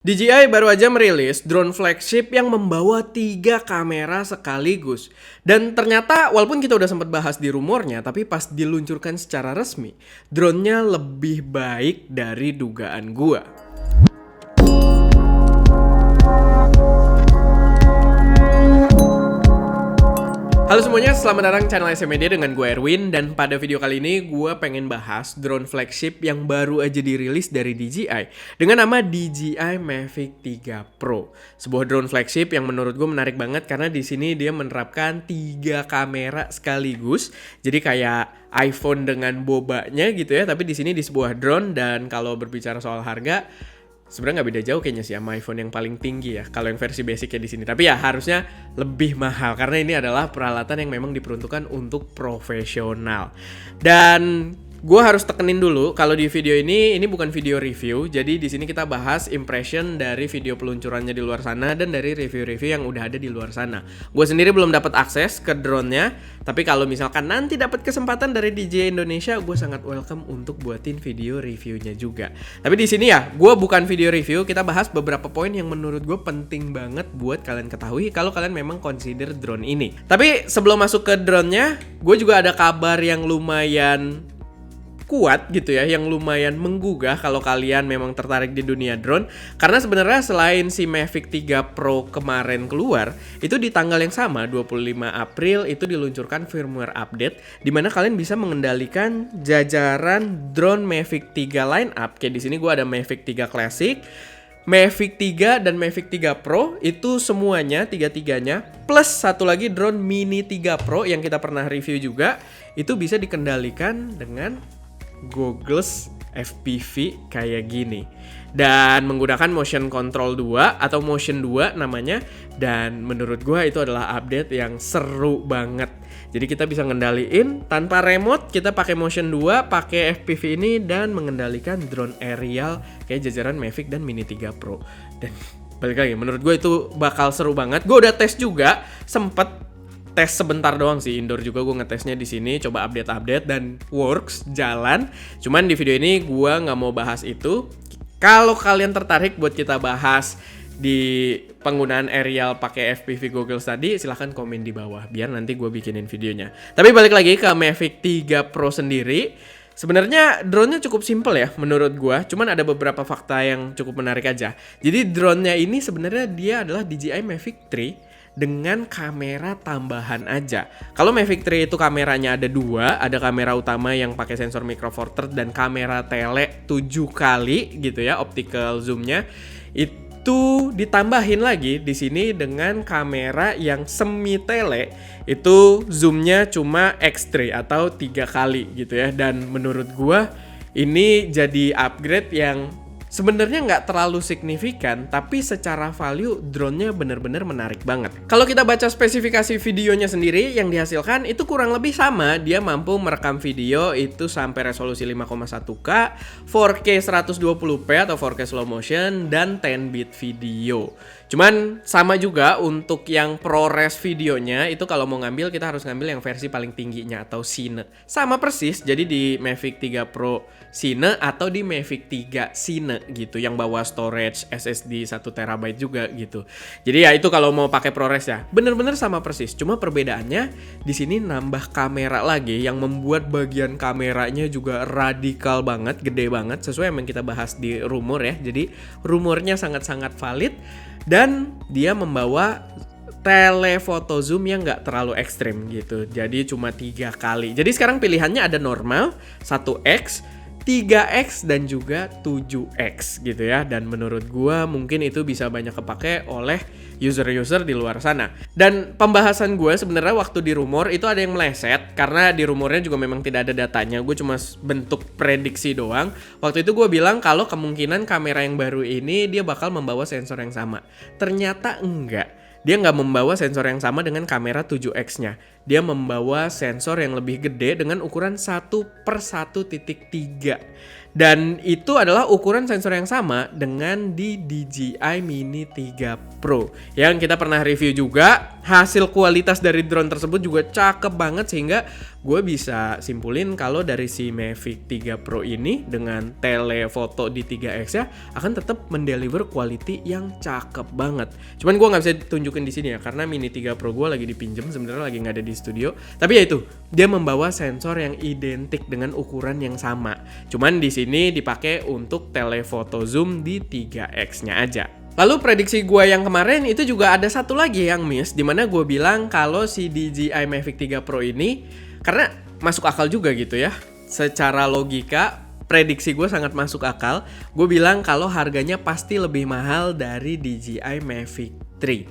DJI baru aja merilis drone flagship yang membawa 3 kamera sekaligus. Dan ternyata walaupun kita udah sempat bahas di rumornya, tapi pas diluncurkan secara resmi, drone-nya lebih baik dari dugaan gua. Halo semuanya, selamat datang di channel SM Media dengan gue Erwin. Dan pada video kali ini gue pengen bahas drone flagship yang baru aja dirilis dari DJI dengan nama DJI Mavic 3 Pro. Sebuah drone flagship yang menurut gue menarik banget karena di sini dia menerapkan 3 kamera sekaligus. Jadi kayak iPhone dengan bobanya gitu ya, tapi di sini di sebuah drone. Dan kalau berbicara soal harga, sebenarnya nggak beda jauh kayaknya sih sama iPhone yang paling tinggi ya, kalau yang versi basicnya di sini. Tapi ya harusnya lebih mahal karena ini adalah peralatan yang memang diperuntukkan untuk profesional. Dan gue harus tekenin dulu kalau di video ini bukan video review. Jadi di sini kita bahas impression dari video peluncurannya di luar sana dan dari review-review yang udah ada di luar sana. Gue sendiri belum dapat akses ke drone-nya, tapi kalau misalkan nanti dapat kesempatan dari DJI Indonesia, gue sangat welcome untuk buatin video reviewnya juga. Tapi di sini ya, gue bukan video review, kita bahas beberapa poin yang menurut gue penting banget buat kalian ketahui kalau kalian memang consider drone ini. Tapi sebelum masuk ke drone-nya, gue juga ada kabar yang lumayan kuat gitu ya, yang lumayan menggugah kalau kalian memang tertarik di dunia drone. Karena sebenarnya selain si Mavic 3 Pro kemarin keluar, itu di tanggal yang sama 25 April itu diluncurkan firmware update di mana kalian bisa mengendalikan jajaran drone Mavic 3 lineup. Kayak di sini gue ada Mavic 3 Classic, Mavic 3 dan Mavic 3 Pro itu semuanya tiga-tiganya plus satu lagi drone Mini 3 Pro yang kita pernah review juga, itu bisa dikendalikan dengan goggles FPV kayak gini dan menggunakan motion control 2 atau motion 2 namanya. Dan menurut gue itu adalah update yang seru banget. Jadi kita bisa ngendaliin tanpa remote, kita pakai motion 2, pakai FPV ini dan mengendalikan drone aerial kayak jajaran Mavic dan Mini 3 Pro. Dan balik lagi, menurut gue itu bakal seru banget. Gue udah tes juga, sempet tes sebentar doang sih, indoor juga gue ngetesnya di sini, coba update dan works, jalan. Cuman di video ini gue nggak mau bahas itu. Kalau kalian tertarik buat kita bahas di penggunaan aerial pakai FPV goggles tadi, silahkan komen di bawah biar nanti gue bikinin videonya. Tapi balik lagi ke Mavic 3 Pro sendiri, sebenarnya drone-nya cukup simple ya menurut gue. Cuman ada beberapa fakta yang cukup menarik aja. Jadi drone-nya ini sebenarnya dia adalah DJI Mavic 3 dengan kamera tambahan aja. Kalau Mavic 3 itu kameranya ada 2, ada kamera utama yang pakai sensor micro four third dan kamera tele 7 kali gitu ya, optical zoom-nya. Itu ditambahin lagi di sini dengan kamera yang semi tele, itu zoom-nya cuma X3 atau 3 kali gitu ya. Dan menurut gua ini jadi upgrade yang sebenarnya nggak terlalu signifikan, tapi secara value drone-nya bener-bener menarik banget. Kalau kita baca spesifikasi videonya sendiri yang dihasilkan itu kurang lebih sama. Dia mampu merekam video itu sampai resolusi 5,1K, 4K 120p atau 4K slow motion, dan 10-bit video. Cuman sama juga untuk yang ProRes videonya, itu kalau mau ngambil kita harus ngambil yang versi paling tingginya atau Cine. Sama persis, jadi di Mavic 3 Pro Cine atau di Mavic 3 Cine gitu, yang bawa storage SSD 1TB juga gitu. Jadi ya itu kalau mau pakai ProRes ya, bener-bener sama persis. Cuma perbedaannya di sini nambah kamera lagi yang membuat bagian kameranya juga radikal banget, gede banget, sesuai yang kita bahas di rumor ya. Jadi rumornya sangat-sangat valid. Dan dia membawa telephoto zoom yang nggak terlalu ekstrim gitu. Jadi cuma 3 kali. Jadi sekarang pilihannya ada normal, 1x, 3x dan juga 7x gitu ya. Dan menurut gua mungkin itu bisa banyak kepake oleh user-user di luar sana. Dan pembahasan gue sebenarnya waktu di rumor itu ada yang meleset karena di rumornya juga memang tidak ada datanya. Gue cuma bentuk prediksi doang. Waktu itu gue bilang kalau kemungkinan kamera yang baru ini dia bakal membawa sensor yang sama. Ternyata enggak. Dia nggak membawa sensor yang sama dengan kamera 7x-nya. dia membawa sensor yang lebih gede dengan ukuran 1/1.3. Dan itu adalah ukuran sensor yang sama dengan di DJI Mini 3 Pro yang kita pernah review juga. Hasil kualitas dari drone tersebut juga cakep banget, sehingga gue bisa simpulin kalau dari si Mavic 3 Pro ini dengan telefoto di 3x ya akan tetap mendeliver quality yang cakep banget. Cuman gue nggak bisa tunjukin di sini ya karena Mini 3 Pro gue lagi dipinjem, sebenarnya lagi nggak ada di studio. Tapi ya itu, dia membawa sensor yang identik dengan ukuran yang sama. Cuman di sini dipakai untuk telefoto zoom di 3x-nya aja. Lalu prediksi gue yang kemarin itu juga ada satu lagi yang miss, dimana gue bilang kalau si DJI Mavic 3 Pro ini, karena masuk akal juga gitu ya, secara logika prediksi gue sangat masuk akal. Gue bilang kalau harganya pasti lebih mahal dari DJI Mavic 3.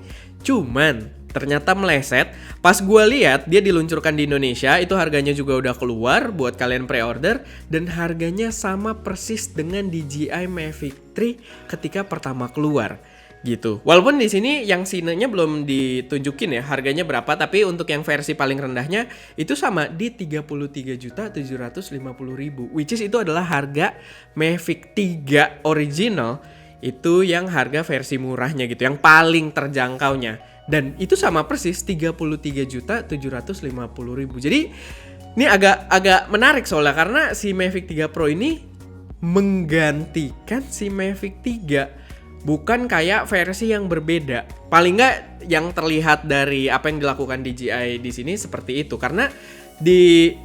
Cuman ternyata meleset. Pas gue lihat dia diluncurkan di Indonesia, itu harganya juga udah keluar buat kalian pre-order, dan harganya sama persis dengan DJI Mavic 3 ketika pertama keluar gitu. Walaupun di sini yang sinenya belum ditunjukin ya harganya berapa, tapi untuk yang versi paling rendahnya itu sama di 33.750.000, which is itu adalah harga Mavic 3 original. Itu yang harga versi murahnya gitu, yang paling terjangkaunya. Dan itu sama persis 33.750.000. Jadi ini agak menarik soalnya karena si Mavic 3 Pro ini menggantikan si Mavic 3. Bukan kayak versi yang berbeda. Paling nggak yang terlihat dari apa yang dilakukan DJI di sini seperti itu. Karena di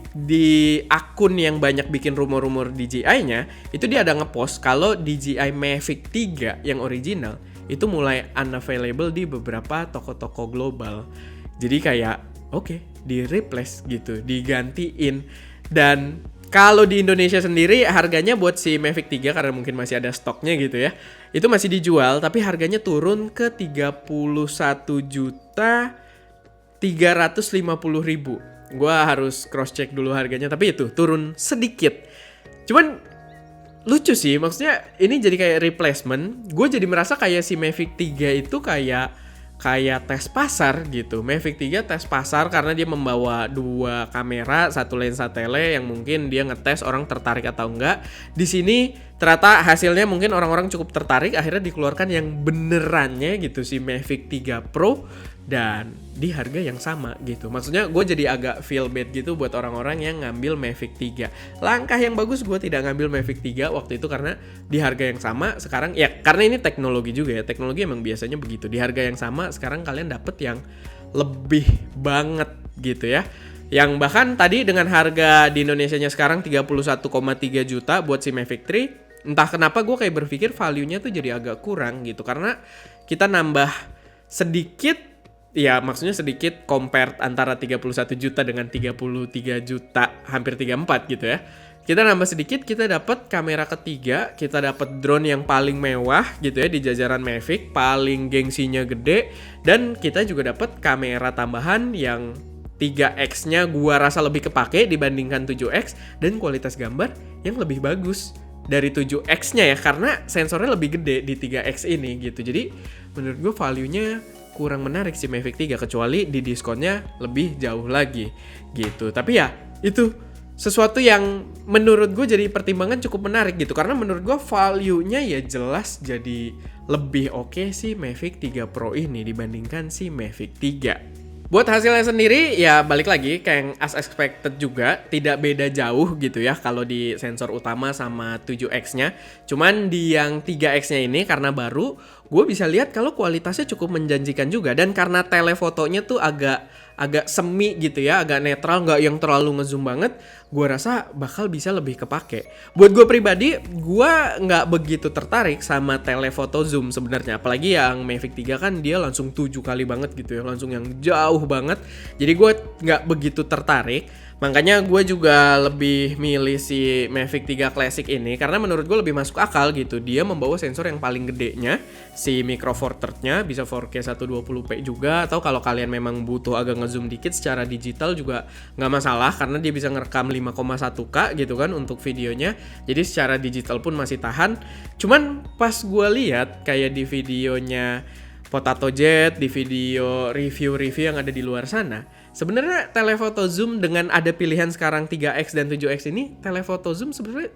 akun yang banyak bikin rumor-rumor DJI-nya, itu dia ada ngepost kalau DJI Mavic 3 yang original itu mulai unavailable di beberapa toko-toko global. Jadi kayak oke, di replace gitu, digantiin. Dan kalau di Indonesia sendiri harganya buat si Mavic 3 karena mungkin masih ada stoknya gitu ya, itu masih dijual tapi harganya turun ke 31.350.000. Gua harus cross check dulu harganya, tapi itu turun sedikit. Cuman lucu sih, maksudnya ini jadi kayak replacement. Gue jadi merasa kayak si Mavic 3 itu kayak tes pasar gitu. Mavic 3 tes pasar karena dia membawa 2 kamera, 1 lensa tele yang mungkin dia ngetes orang tertarik atau enggak. Di sini ternyata hasilnya mungkin orang-orang cukup tertarik, akhirnya dikeluarkan yang benerannya gitu si Mavic 3 Pro dan di harga yang sama gitu. Maksudnya gue jadi agak feel bad gitu buat orang-orang yang ngambil Mavic 3. Langkah yang bagus gue tidak ngambil Mavic 3 waktu itu karena di harga yang sama sekarang ya, karena ini teknologi juga ya. Teknologi emang biasanya begitu. Di harga yang sama sekarang kalian dapet yang lebih banget gitu ya. Yang bahkan tadi dengan harga di Indonesianya sekarang 31,3 juta buat si Mavic 3, entah kenapa gue kayak berpikir value-nya tuh jadi agak kurang gitu. Karena kita nambah sedikit, ya maksudnya sedikit compare antara 31 juta dengan 33 juta, hampir 34 gitu ya. Kita nambah sedikit, kita dapat kamera ketiga, kita dapat drone yang paling mewah gitu ya di jajaran Mavic, paling gengsinya gede, dan kita juga dapat kamera tambahan yang 3x-nya gua rasa lebih kepake dibandingkan 7x, dan kualitas gambar yang lebih bagus dari 7x-nya ya, karena sensornya lebih gede di 3x ini gitu. Jadi menurut gua value-nya kurang menarik si Mavic 3, kecuali di diskonnya lebih jauh lagi gitu. Tapi ya itu sesuatu yang menurut gue jadi pertimbangan cukup menarik gitu, karena menurut gue value-nya ya jelas jadi lebih oke si Mavic 3 Pro ini dibandingkan si Mavic 3. Buat hasilnya sendiri ya balik lagi kayak yang as expected juga, tidak beda jauh gitu ya kalau di sensor utama sama 7x-nya. Cuman di yang 3x-nya ini karena baru, gue bisa lihat kalau kualitasnya cukup menjanjikan juga. Dan karena telefotonya tuh agak semi gitu ya, agak netral, nggak yang terlalu ngezoom banget, gue rasa bakal bisa lebih kepake. Buat gue pribadi, gue nggak begitu tertarik sama telefoto zoom sebenarnya. Apalagi yang Mavic 3 kan dia langsung 7 kali banget gitu ya, langsung yang jauh banget. Jadi gue nggak begitu tertarik. Makanya gue juga lebih milih si Mavic 3 Classic ini karena menurut gue lebih masuk akal gitu. Dia membawa sensor yang paling gedenya, si micro four third-nya bisa 4K 120p juga, atau kalau kalian memang butuh agak ngezoom dikit secara digital juga nggak masalah karena dia bisa ngerekam 5,1K gitu kan untuk videonya. Jadi secara digital pun masih tahan. Cuman pas gue lihat kayak di videonya Potato Jet, di video review-review yang ada di luar sana, sebenarnya telephoto zoom dengan ada pilihan sekarang 3x dan 7x ini, telephoto zoom sebenarnya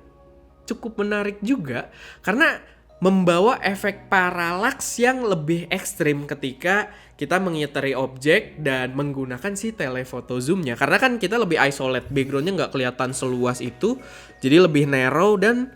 cukup menarik juga karena membawa efek paralaks yang lebih ekstrim ketika kita mengitari objek dan menggunakan si telephoto zoomnya. Karena kan kita lebih isolate, backgroundnya nggak kelihatan seluas itu, jadi lebih narrow dan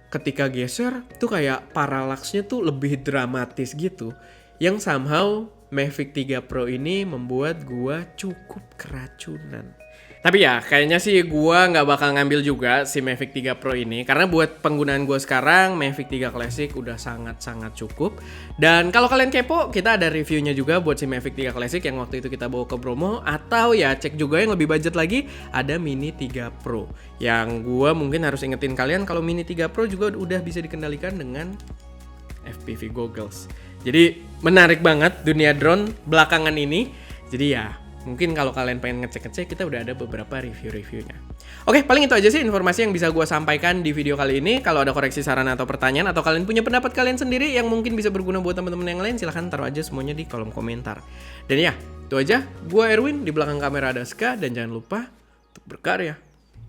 ketika geser tuh kayak paralaksnya tuh lebih dramatis gitu. Yang somehow Mavic 3 Pro ini membuat gua cukup keracunan. Tapi ya, kayaknya sih gua nggak bakal ngambil juga si Mavic 3 Pro ini. Karena buat penggunaan gua sekarang, Mavic 3 Classic udah sangat-sangat cukup. Dan kalau kalian kepo, kita ada reviewnya juga buat si Mavic 3 Classic yang waktu itu kita bawa ke Bromo. Atau ya cek juga yang lebih budget lagi, ada Mini 3 Pro. Yang gua mungkin harus ingetin kalian kalau Mini 3 Pro juga udah bisa dikendalikan dengan FPV goggles. Jadi menarik banget dunia drone belakangan ini. Jadi ya, mungkin kalau kalian pengen ngecek-ngecek, kita udah ada beberapa review-reviewnya. Oke, paling itu aja sih informasi yang bisa gue sampaikan di video kali ini. Kalau ada koreksi, saran, atau pertanyaan, atau kalian punya pendapat kalian sendiri yang mungkin bisa berguna buat teman-teman yang lain, silahkan taruh aja semuanya di kolom komentar. Dan ya, itu aja. Gue Erwin, di belakang kamera ada Ska, dan jangan lupa untuk berkarya.